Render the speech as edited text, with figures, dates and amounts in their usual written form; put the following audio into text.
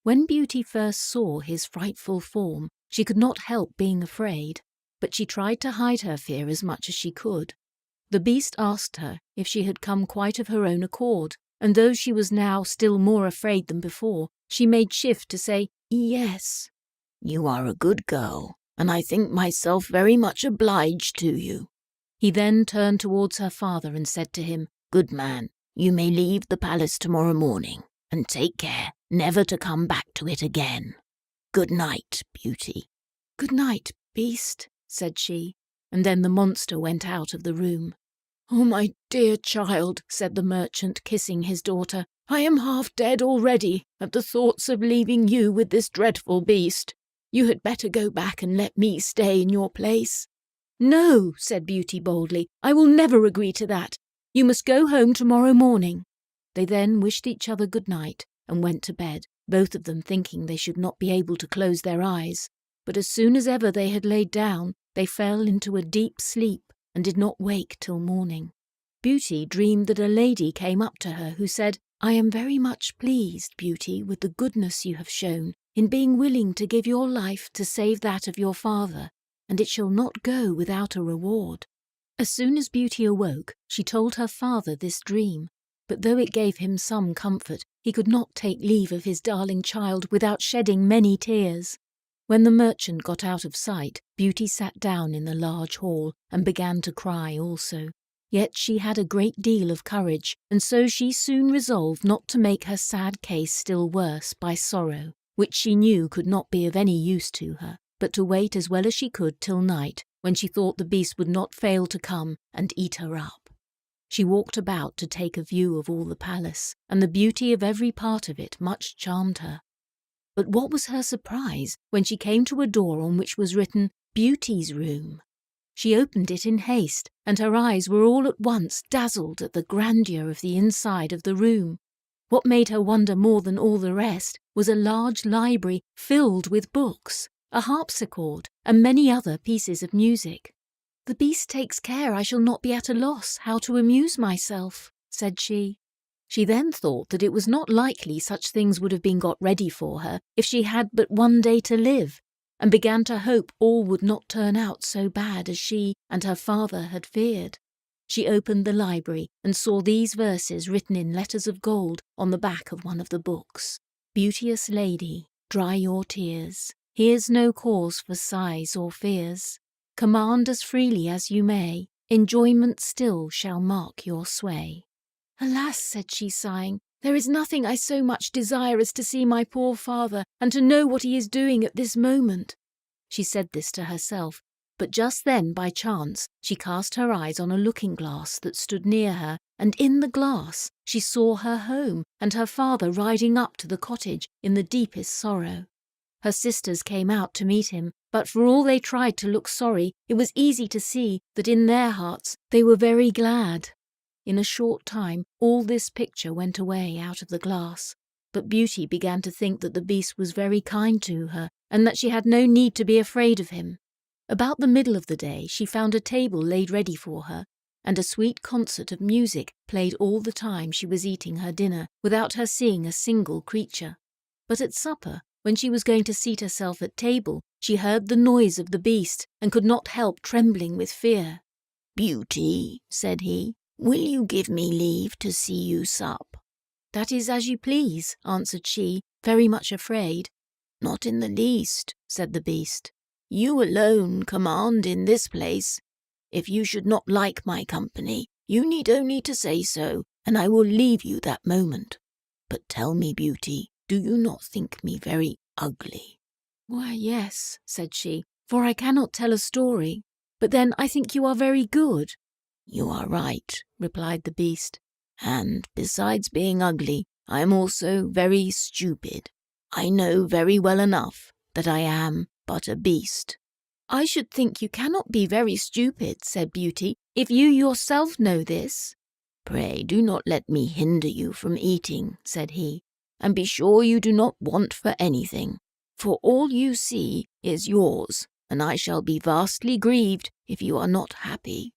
When Beauty first saw his frightful form, she could not help being afraid, but she tried to hide her fear as much as she could. The Beast asked her if she had come quite of her own accord, and though she was now still more afraid than before, she made shift to say yes. "You are a good girl, and I think myself very much obliged to you." He then turned towards her father and said to him, "Good man, you may leave the palace tomorrow morning, and take care never to come back to it again. Good night, Beauty." "Good night, Beast," said she, and then the monster went out of the room. "Oh, my dear child," said the merchant, kissing his daughter, "I am half dead already at the thoughts of leaving you with this dreadful beast. You had better go back and let me stay in your place." "No," said Beauty boldly, "I will never agree to that. You must go home tomorrow morning." They then wished each other good night and went to bed, both of them thinking they should not be able to close their eyes. But as soon as ever they had laid down, they fell into a deep sleep and did not wake till morning. Beauty dreamed that a lady came up to her who said, "I am very much pleased, Beauty, with the goodness you have shown in being willing to give your life to save that of your father, and it shall not go without a reward." As soon as Beauty awoke, she told her father this dream, but though it gave him some comfort, he could not take leave of his darling child without shedding many tears. When the merchant got out of sight, Beauty sat down in the large hall and began to cry also. Yet she had a great deal of courage, and so she soon resolved not to make her sad case still worse by sorrow, which she knew could not be of any use to her, but to wait as well as she could till night, when she thought the Beast would not fail to come and eat her up. She walked about to take a view of all the palace, and the beauty of every part of it much charmed her. But what was her surprise when she came to a door on which was written, "Beauty's Room." She opened it in haste, and her eyes were all at once dazzled at the grandeur of the inside of the room. What made her wonder more than all the rest was a large library filled with books, a harpsichord, and many other pieces of music. "The Beast takes care I shall not be at a loss how to amuse myself," said she. She then thought that it was not likely such things would have been got ready for her if she had but one day to live, and began to hope all would not turn out so bad as she and her father had feared. She opened the library and saw these verses written in letters of gold on the back of one of the books. "Beauteous lady, dry your tears. Here's no cause for sighs or fears. Command as freely as you may. Enjoyment still shall mark your sway." "Alas," said she, sighing, "there is nothing I so much desire as to see my poor father and to know what he is doing at this moment." She said this to herself, but just then, by chance, she cast her eyes on a looking-glass that stood near her, and in the glass she saw her home and her father riding up to the cottage in the deepest sorrow. Her sisters came out to meet him, but for all they tried to look sorry, it was easy to see that in their hearts they were very glad. In a short time all this picture went away out of the glass, but Beauty began to think that the Beast was very kind to her, and that she had no need to be afraid of him. About the middle of the day she found a table laid ready for her, and a sweet concert of music played all the time she was eating her dinner, without her seeing a single creature. But at supper, when she was going to seat herself at table, she heard the noise of the Beast, and could not help trembling with fear. "Beauty," said he, "will you give me leave to see you sup?" "That is as you please," answered she, very much afraid. "Not in the least," said the Beast. "You alone command in this place. If you should not like my company, you need only to say so, and I will leave you that moment. But tell me, Beauty, do you not think me very ugly?" "Why, yes," said she, "for I cannot tell a story. But then I think you are very good." "You are right," replied the Beast. "And besides being ugly, I am also very stupid. I know very well enough that I am but a beast." "I should think you cannot be very stupid," said Beauty, "if you yourself know this." "Pray do not let me hinder you from eating," said he, "and be sure you do not want for anything, for all you see is yours, and I shall be vastly grieved if you are not happy."